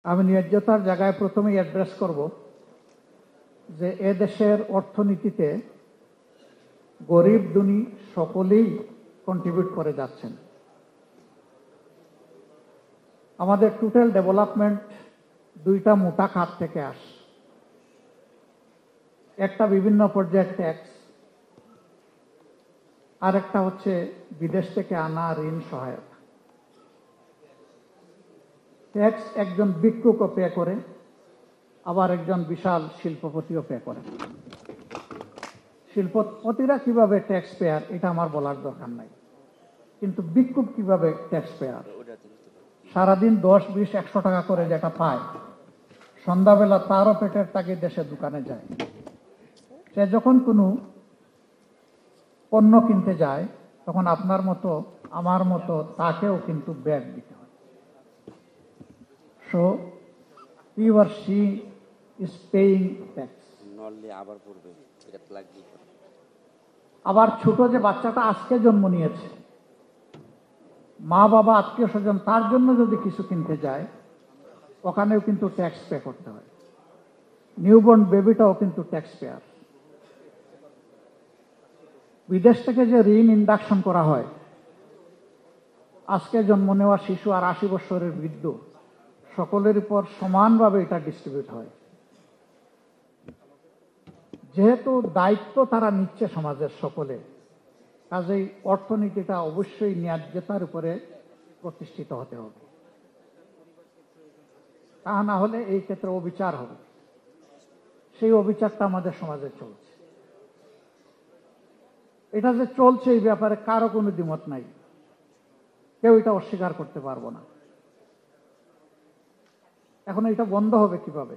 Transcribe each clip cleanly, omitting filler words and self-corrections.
আমি ন্যায্যতার জায়গায় প্রথমেই অ্যাড্রেস করব যে এ দেশের অর্থনীতিতে গরিব ধনী সকলেই কন্ট্রিবিউট করে যাচ্ছেন। আমাদের টোটাল ডেভেলপমেন্ট দুইটা মোটা খাত থেকে আসে। একটা বিভিন্ন পর্যায়ের ট্যাক্স, আর একটা হচ্ছে বিদেশ থেকে আনা ঋণ সহায়তা। ট্যাক্স একজন ভিক্ষুকও পে করে, আবার একজন বিশাল শিল্পপতিও পে করে। শিল্পপতিরা কিভাবে ট্যাক্স পেয়ার এটা আমার বলার দরকার নাই, কিন্তু ভিক্ষুক কিভাবে ট্যাক্স পেয়ার। সারাদিন 10, 20, 100 টাকা করে যেটা পায়, সন্ধ্যাবেলা তারও পেটের তাগিদে দেশের দোকানে যায়। সে যখন কোনো পণ্য কিনতে যায় তখন আপনার মতো আমার মতো তাকেও কিন্তু ব্যাগ দিতে হয়। So he or she is paying tax. আবার ছোট যে বাচ্চাটা আজকে জন্ম নিয়েছে, মা বাবা আত্মীয় স্বজন তার জন্য যদি কিছু কিনতে যায়, ওখানেও কিন্তু ট্যাক্স পে করতে হয়। নিউবর্ন বেবিটাও কিন্তু ট্যাক্স পেয়ার। বিদেশ থেকে যে ঋণ ইন্ডাকশন করা হয়, আজকে জন্ম নেওয়া শিশু আর 80 বছরের বৃদ্ধ সকলের উপর সমানভাবে এটা ডিস্ট্রিবিউট হয়। যেহেতু দায়িত্ব তারা নিচ্ছে সমাজের সকলে, কাজেই অর্থনীতিটা অবশ্যই ন্যায্যতার উপরে প্রতিষ্ঠিত হতে হবে। তা না হলে এই ক্ষেত্রে অবিচার হবে। সেই অবিচারটা আমাদের সমাজে চলছে। এটা যে চলছে এই ব্যাপারে কারো কোনো দ্বিমত নাই, কেউ এটা অস্বীকার করতে পারবো না। এখন এটা বন্ধ হবে কিভাবে?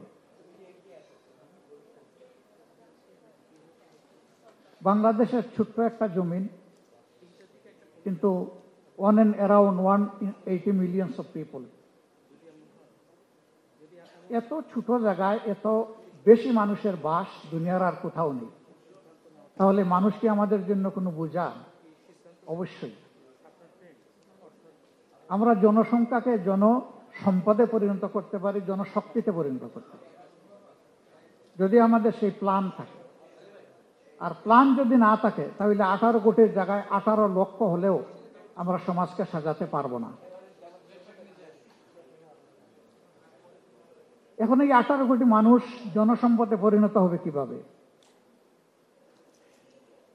বাংলাদেশের ছোট্ট একটা জমিন, কিন্তু around 180 million of people। এত ছোট জায়গায় এত বেশি মানুষের বাস দুনিয়ার আর কোথাও নেই। তাহলে মানুষ কি আমাদের জন্য কোনো বোঝা? অবশ্যই। আমরা জনসংখ্যাকে জনসম্পদে পরিণত করতে পারি, জনশক্তিতে পরিণত করতে পারি, যদি আমাদের সেই প্ল্যান থাকে। আর প্ল্যান যদি না থাকে, তাহলে 18 কোটির জায়গায় 18 লক্ষ হলেও আমরা সমাজকে সাজাতে পারবো না। এখন এই 18 কোটি মানুষ জনসম্পদে পরিণত হবে কিভাবে?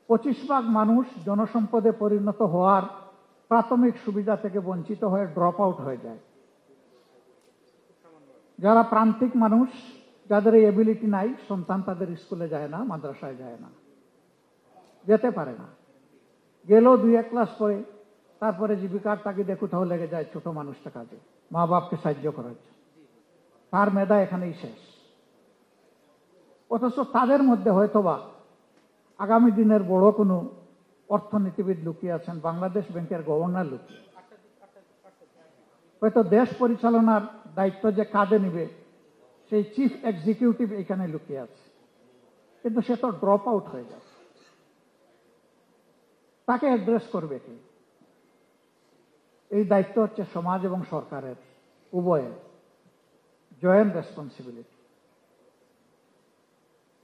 25% মানুষ জনসম্পদে পরিণত হওয়ার প্রাথমিক সুবিধা থেকে বঞ্চিত হয়ে ড্রপ আউট হয়ে যায়। যারা প্রান্তিক মানুষ, যাদের এই এবিলিটি নাই, সন্তান তাদের স্কুলে যায় না, মাদ্রাসায় যায় না, যেতে পারে না। গেলেও 2-1 ক্লাস পরে তারপরে জীবিকার তাগিদে কোথাও লেগে যায় ছোট মানুষটা কাজে, মা বাপকে সাহায্য করার জন্য। তার মেধা এখানেই শেষ। অথচ তাদের মধ্যে হয়তোবা আগামী দিনের বড় কোনো অর্থনীতিবিদ লুকিয়ে আছেন, বাংলাদেশ ব্যাংকের গভর্নর লুকিয়ে। হয়তো দেশ পরিচালনার দায়িত্ব যে কাঁধে নিবে, সেই চিফ এক্সিকিউটিভ এখানে লুকিয়ে আছে, কিন্তু সে তো ড্রপ আউট হয়ে যাচ্ছে। তাকে অ্যাড্রেস করবে কে? এই দায়িত্ব হচ্ছে সমাজ এবং সরকারের, উভয়ের জয়েন্ট রেসপন্সিবিলিটি।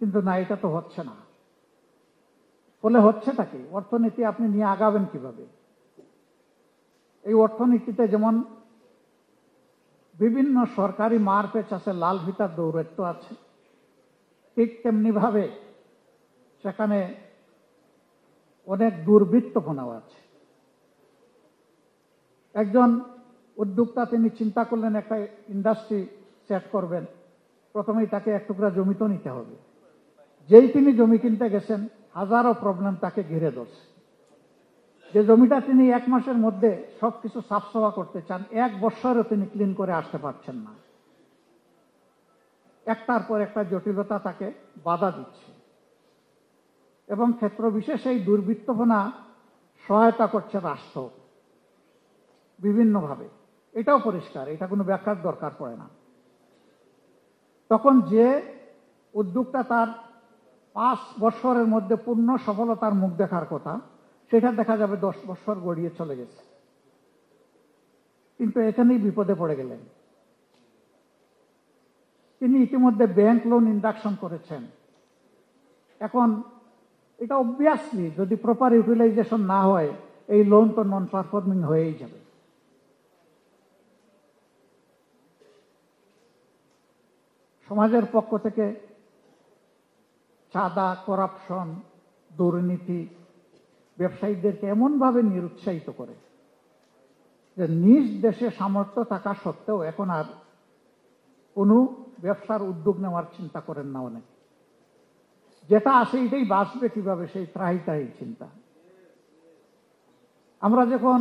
কিন্তু না, এটা তো হচ্ছে না। ফলে হচ্ছেটা কি? অর্থনীতি আপনি নিয়ে আগাবেন কিভাবে? এই অর্থনীতিতে যেমন বিভিন্ন সরকারি মারপেচ আছে, লাল ফিতার দৌরাত্ম্য আছে, ঠিক তেমনি ভাবে সেখানে অনেক দুর্বৃত্তপনাও আছে। একজন উদ্যোক্তা তিনি চিন্তা করলেন একটা ইন্ডাস্ট্রি সেট করবেন, প্রথমেই তাকে 1 টুকরা জমি তো নিতে হবে। যেই তিনি জমি কিনতে গেছেন, হাজারো প্রবলেম তাকে ঘিরে ধরছে। যে জমিটা তিনি 1 মাসের মধ্যে সবকিছু সাফসফা করতে চান, 1 বছরও তিনি ক্লিন করে আসতে পারছেন না। একটার পর একটা জটিলতা তাকে বাধা দিচ্ছে, এবং ক্ষেত্র বিশেষে এই দুর্বৃত্তপনা সহায়তা করছে রাষ্ট্র বিভিন্নভাবে। এটাও পরিষ্কার, এটা কোনো ব্যাখ্যার দরকার পড়ে না। তখন যে উদ্যোগটা তার 5 বছরের মধ্যে পূর্ণ সফলতার মুখ দেখার কথা, সেটা দেখা যাবে 10 বছর গড়িয়ে চলে গেছে। কিন্তু এখানেই বিপদে পড়ে গেলেন। তিনি ইতিমধ্যে ব্যাংক লোন ইন্ডাকশন করেছেন। এখন এটা অবভিয়াসলি যদি প্রপার ইউটিলাইজেশন না হয় এই লোন তো নন পারফর্মিং হয়েই যাবে। সমাজের পক্ষ থেকে চাঁদা, করাপশন, দুর্নীতি ব্যবসায়ীদেরকে এমনভাবে নিরুৎসাহিত করে যে নিজ দেশে সামর্থ্য থাকা সত্ত্বেও এখন আর কোনো ব্যবসার উদ্যোগ নেওয়ার চিন্তা করেন না অনেক। যেটা আসে এটাই বাঁচবে কিভাবে সেই ত্রাহি চিন্তা। আমরা যখন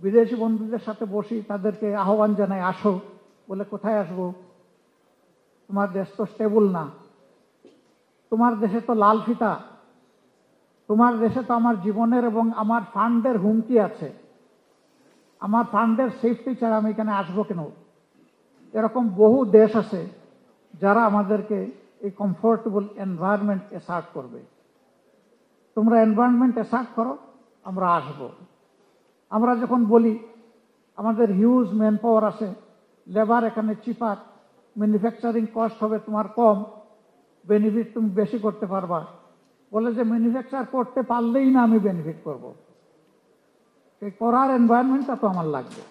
বিদেশি বন্ধুদের সাথে বসি তাদেরকে আহ্বান জানাই, আসো, বলে কোথায় আসবো, তোমার দেশ তো স্টেবল না, তোমার দেশে তো লাল ফিতা, তোমার দেশে তো আমার জীবনের এবং আমার ফান্ডের হুমকি আছে, আমার ফান্ডের সেফটি ছাড়া আমি এখানে আসবো কেন? এরকম বহু দেশ আছে যারা আমাদেরকে এই কমফোর্টেবল এনভায়রনমেন্ট অ্যাসার্ট করবে। তোমরা এনভায়রনমেন্ট অ্যাসার্ট করো, আমরা আসব। আমরা যখন বলি আমাদের হিউজ ম্যান পাওয়ার আছে, লেবার এখানে চিপার, ম্যানুফ্যাকচারিং কস্ট হবে তোমার কম, বেনিফিট তুমি বেশি করতে পারবা, বলে যে ম্যানুফ্যাকচার করতে পারলেই না আমি বেনিফিট করব, এই করার এনভায়রনমেন্টটা তো আমার লাগবে।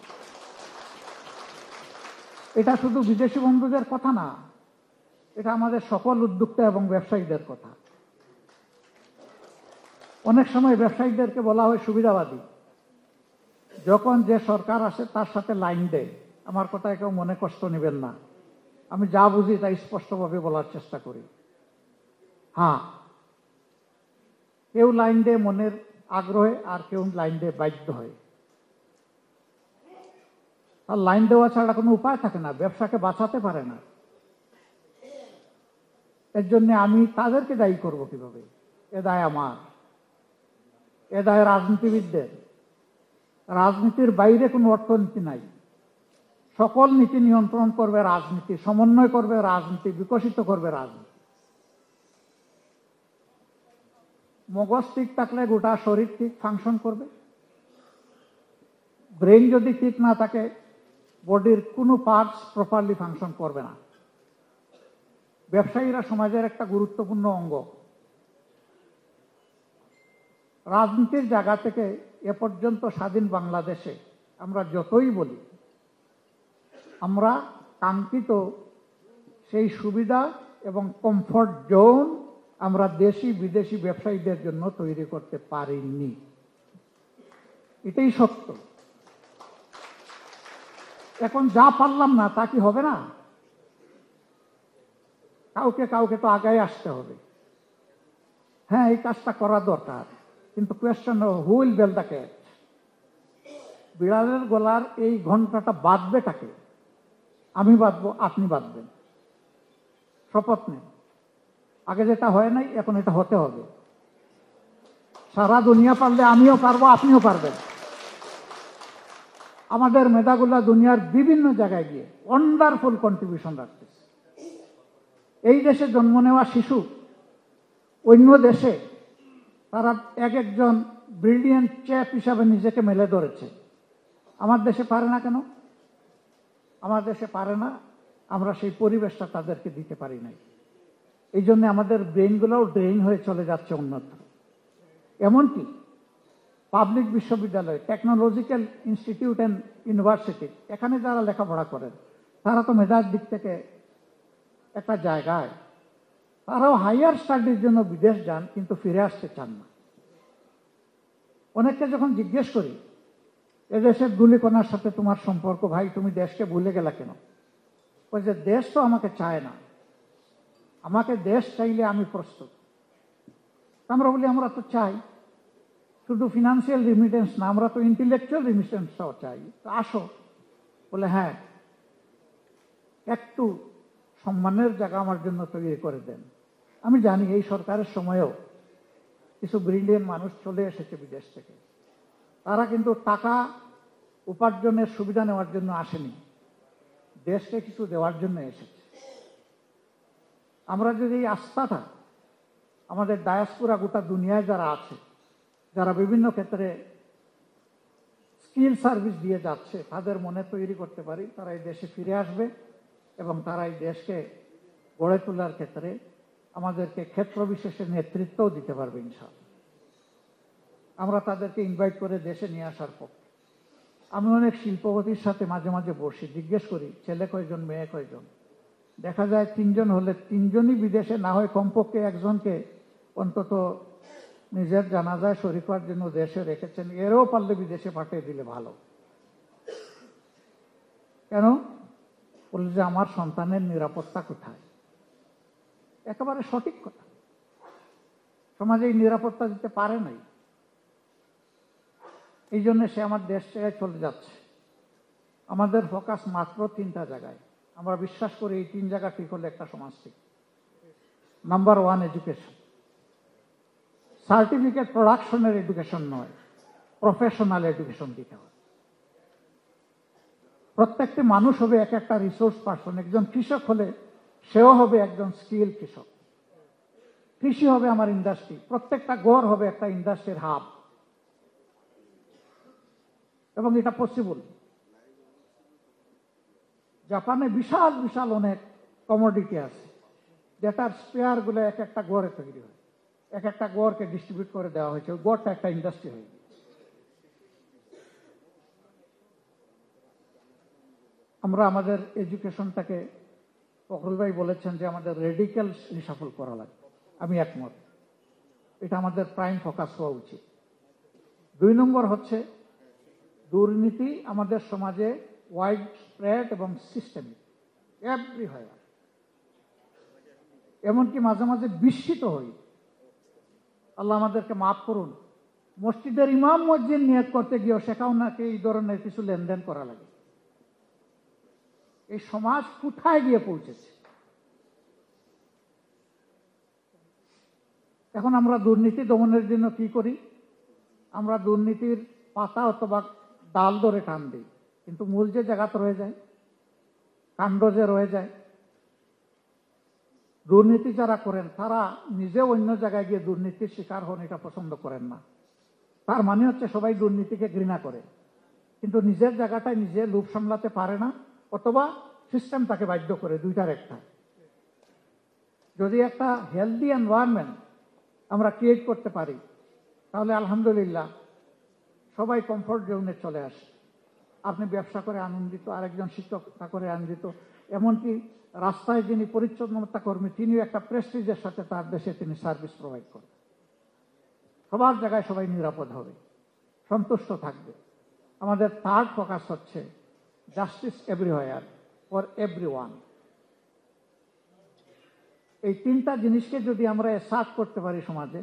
এটা শুধু বিদেশি বন্ধুদের কথা না, এটা আমাদের সকল উদ্যোক্তা এবং ব্যবসায়ীদের কথা। অনেক সময় ব্যবসায়ীদেরকে বলা হয় সুবিধাবাদী, যখন যে সরকার আসে তার সাথে লাইন দেয়। আমার কথায় কেউ মনে কষ্ট নেবেন না, আমি যা বুঝি তাই স্পষ্টভাবে বলার চেষ্টা করি। হ্যাঁ, কেউ লাইন দেয় মনের আগ্রহে, আর কেউ লাইন দেয় বাধ্য হয়। তার লাইন দেওয়া ছাড়া কোনো উপায় থাকে না, ব্যবসাকে বাঁচাতে পারে না। এর জন্য আমি তাদেরকে দায়ী করব কিভাবে? এ দায় আমার, এ দায় রাজনীতিবিদদের। রাজনীতির বাইরে কোনো অর্থনীতি নাই। সকল নীতি নিয়ন্ত্রণ করবে রাজনীতি, সমন্বয় করবে রাজনীতি, বিকশিত করবে রাজনীতি। মগজ ঠিক থাকলে গোটা শরীর ঠিক ফাংশন করবে। ব্রেন যদি ঠিক না থাকে বডির কোনো পার্টস প্রপারলি ফাংশন করবে না। ব্যবসায়ীরা সমাজের একটা গুরুত্বপূর্ণ অঙ্গ। রাজনীতির জায়গা থেকে এ পর্যন্ত স্বাধীন বাংলাদেশে আমরা যতই বলি, আমরা কাঙ্ক্ষিত সেই সুবিধা এবং কমফর্ট জোন আমরা দেশি বিদেশি ব্যবসায়ীদের জন্য তৈরি করতে পারিনি। এটাই সত্য। এখন যা পারলাম না তা কি হবে না? কাউকে কাউকে তো আগায় আসতে হবে। হ্যাঁ, এই কাজটা করা দরকার, কিন্তু question who will bell the cat? বিড়ালের গলার এই ঘন্টাটা বাঁধবে কাকে? আমি বাঁধবো, আপনি বাঁধবেন। শপথ নেন, আগে যেটা হয় নাই এখন এটা হতে হবে। সারা দুনিয়া পারলে আমিও পারবো, আপনিও পারবেন। আমাদের মেধাগুলা দুনিয়ার বিভিন্ন জায়গায় গিয়ে ওয়ান্ডারফুল কন্ট্রিবিউশন রাখতেছে। এই দেশে জন্ম নেওয়া শিশু অন্য দেশে তারা এক একজন ব্রিলিয়েন্ট চ্যাপ হিসাবে নিজেকে মেলে ধরেছে। আমার দেশে পারে না কেন? আমার দেশে পারে না, আমরা সেই পরিবেশটা তাদেরকে দিতে পারি নাই। এই জন্য আমাদের ব্রেনগুলোও ড্রেইন হয়ে চলে যাচ্ছে অন্যত্র। এমনকি পাবলিক বিশ্ববিদ্যালয়, টেকনোলজিক্যাল ইনস্টিটিউট অ্যান্ড ইউনিভার্সিটি, এখানে যারা লেখাপড়া করেন তারা তো মেধার দিক থেকে একটা জায়গায়, তারাও হাইয়ার স্টাডির জন্য বিদেশ যান, কিন্তু ফিরে আসতে চান না। অনেককে যখন জিজ্ঞেস করি এদেশের গুলিকণার সাথে তোমার সম্পর্ক, ভাই তুমি দেশকে ভুলে গেলা কেন? ওই যে দেশ তো আমাকে চায় না, আমাকে দেশ চাইলে আমি প্রস্তুত। আমরা বলি আমরা তো চাই, শুধু ফিনান্সিয়াল রিমিটেন্স না, আমরা তো ইন্টেলেকচুয়াল রিমিটেন্সটাও চাই। তো আসো। বলে হ্যাঁ, একটু সম্মানের জায়গা আমার জন্য তৈরি করে দেন। আমি জানি এই সরকারের সময়েও কিছু ব্রিলিয়েন্ট মানুষ চলে এসেছে বিদেশ থেকে। তারা কিন্তু টাকা উপার্জনের সুবিধা নেওয়ার জন্য আসেনি, দেশকে কিছু দেওয়ার জন্য এসেছে। আমরা যদি এই আস্থাটা আমাদের ডায়াসপোরা গোটা দুনিয়ায় যারা আছে, যারা বিভিন্ন ক্ষেত্রে স্কিল সার্ভিস দিয়ে যাচ্ছে, তাদের মনে তৈরি করতে পারি, তারা এই দেশে ফিরে আসবে এবং তারা এই দেশকে গড়ে তোলার ক্ষেত্রে আমাদেরকে ক্ষেত্র বিশেষে নেতৃত্বও দিতে পারবে ইনশাআল্লাহ। আমরা তাদেরকে ইনভাইট করে দেশে নিয়ে আসার পক্ষে। আমি অনেক শিল্পপতির সাথে মাঝে মাঝে বসি, জিজ্ঞেস করি ছেলে কয়জন মেয়ে কয়জন। দেখা যায় 3 জন হলে 3 জনই বিদেশে, না হয় কমপক্ষে একজনকে অন্তত নিজের জানাজায় শরীক হওয়ার জন্য দেশে রেখেছেন, এরও পারলে বিদেশে পাঠিয়ে দিলে ভালো। কেন? বলল যে আমার সন্তানের নিরাপত্তা কোথায়। একেবারে সঠিক কথা। সমাজে এই নিরাপত্তা দিতে পারে নাই, এই জন্য সে আমার দেশ ছেড়ে চলে যাচ্ছে। আমাদের ফোকাস মাত্র 3টা জায়গায়। আমরা বিশ্বাস করি এই 3 জায়গা ঠিক হলে একটা সমাজ ঠিক। Number 1, education. সার্টিফিকেট প্রোডাকশনের এডুকেশন নয়, প্রফেশনাল এডুকেশন দিতে হবে। প্রত্যেকটি মানুষ হবে এক একটা রিসোর্স পার্সন। একজন কৃষক হলে সেও হবে একজন স্কিল কৃষক। কৃষি হবে আমার ইন্ডাস্ট্রি, প্রত্যেকটা গড় হবে একটা ইন্ডাস্ট্রির হাব। এবং এটা পসিবল। জাপানে বিশাল বিশাল অনেক কমোডিটি আছে, যেটার স্পেয়ার গুলো এক একটা গড়ে তৈরি হয়, এক একটা গড়কে ডিস্ট্রিবিউট করে দেওয়া হয়েছে, ওই গড়টা একটা ইন্ডাস্ট্রি হয়ে গেছে। আমরা আমাদের এডুকেশনটাকে, ফখরুল ভাই বলেছেন যে আমাদের রেডিক্যাল রিসাফল করা লাগবে, আমি একমত। এটা আমাদের প্রাইম ফোকাস হওয়া উচিত। 2 নম্বর হচ্ছে দুর্নীতি আমাদের সমাজে ওয়াইড স্প্রেড এবং সিস্টেমিক, এভরিহোয়ার। এমনকি মাঝে মাঝে বিস্মিত হই, আল্লাহ আমাদেরকে মাফ করুন, মসজিদের ইমাম মসজিদ নিয়ত করতে গিয়েও সেখাও নাকি এই ধরনের কিছু লেনদেন করা লাগে। এই সমাজ কোথায় গিয়ে পৌঁছেছে? এখন আমরা দুর্নীতি দমনের জন্য কি করি? আমরা দুর্নীতির পাতা অথবা ডাল ধরে টান দিই, কিন্তু মূল যে জায়গাতে রয়ে যায়, কাণ্ড যে রয়ে যায়। দুর্নীতি যারা করেন তারা নিজে অন্য জায়গায় গিয়ে দুর্নীতির শিকার হন, এটা পছন্দ করেন না। তার মানে হচ্ছে সবাই দুর্নীতিকে ঘৃণা করে, কিন্তু নিজের জায়গাটায় নিজে লোভ সামলাতে পারে না, অথবা সিস্টেম তাকে বাধ্য করে। 2টার একটা। যদি একটা হেলদি এনভায়রনমেন্ট আমরা ক্রিয়েট করতে পারি, তাহলে আলহামদুলিল্লাহ সবাই কমফোর্ট জোনে চলে আসে। আপনি ব্যবসা করে আনন্দিত, আরেকজন শিক্ষকতা করে আনন্দিত, এমনকি রাস্তায় যিনি পরিচ্ছন্নতা কর্মী তিনিও একটা প্রেস্টিজের সাথে তার দেশে তিনি সার্ভিস প্রোভাইড করেন। সবার জায়গায় সবাই নিরাপদ হবে, সন্তুষ্ট থাকবে। আমাদের 3rd ফোকাস হচ্ছে জাস্টিস এভরিহোয়ার ফর এভরিওয়ান। এই 3টা জিনিসকে যদি আমরা অ্যাসার্ট করতে পারি সমাজে,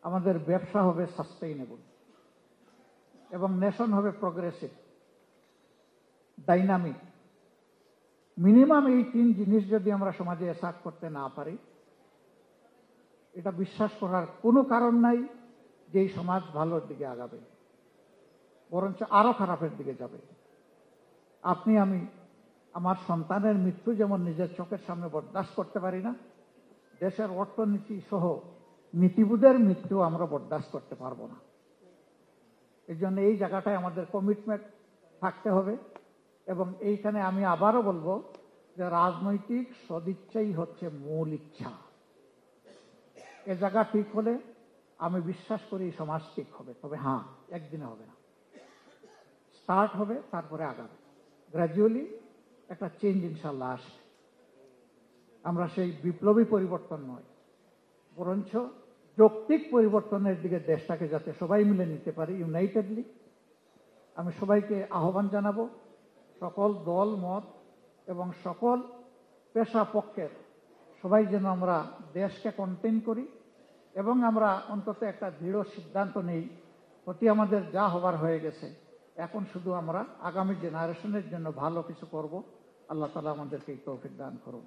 আমাদের ব্যবসা হবে সাস্টেইনেবল এবং নেশন হবে প্রগ্রেসিভ, ডাইনামিক। মিনিমাম এই 3 জিনিস যদি আমরা সমাজে অ্যাসার্ট করতে না পারি, এটা বিশ্বাস করার কোনো কারণ নাই যে এই সমাজ ভালোর দিকে আগাবে, বরঞ্চ আরো খারাপের দিকে যাবে। আপনি আমি আমার সন্তানের মৃত্যু যেমন নিজের চোখের সামনে বরদাস্ত করতে পারি না, দেশের অর্থনীতি সহ নীতিবোধের মৃত্যু আমরা বরদাস্ত করতে পারবো না। এই জন্য এই জায়গাটায় আমাদের কমিটমেন্ট থাকতে হবে। এবং এইখানে আমি আবারও বলবো যে রাজনৈতিক সদিচ্ছাই হচ্ছে মূল ইচ্ছা। এ জায়গা ঠিক হলে আমি বিশ্বাস করি সমাজ ঠিক হবে। তবে হ্যাঁ, একদিনে হবে না, স্টার্ট হবে, তারপরে আগাবে, গ্র্যাজুয়ালি একটা চেঞ্জ ইনশাল্লাহ আসবে। আমরা সেই বিপ্লবী পরিবর্তন নয়, বরঞ্চ যৌক্তিক পরিবর্তনের দিকে দেশটাকে যাতে সবাই মিলে নিতে পারি ইউনাইটেডলি। আমি সবাইকে আহ্বান জানাবো, সকল দল মত এবং সকল পেশা পক্ষের সবাই যেন আমরা দেশকে কন্টেইন করি এবং আমরা অন্তত একটা দৃঢ় সিদ্ধান্ত নেই, অতি আমাদের যা হবার হয়ে গেছে, এখন শুধু আমরা আগামী জেনারেশনের জন্য ভালো কিছু করব। আল্লাহ তাআলা আমাদেরকে এই তৌফিক দান করুন।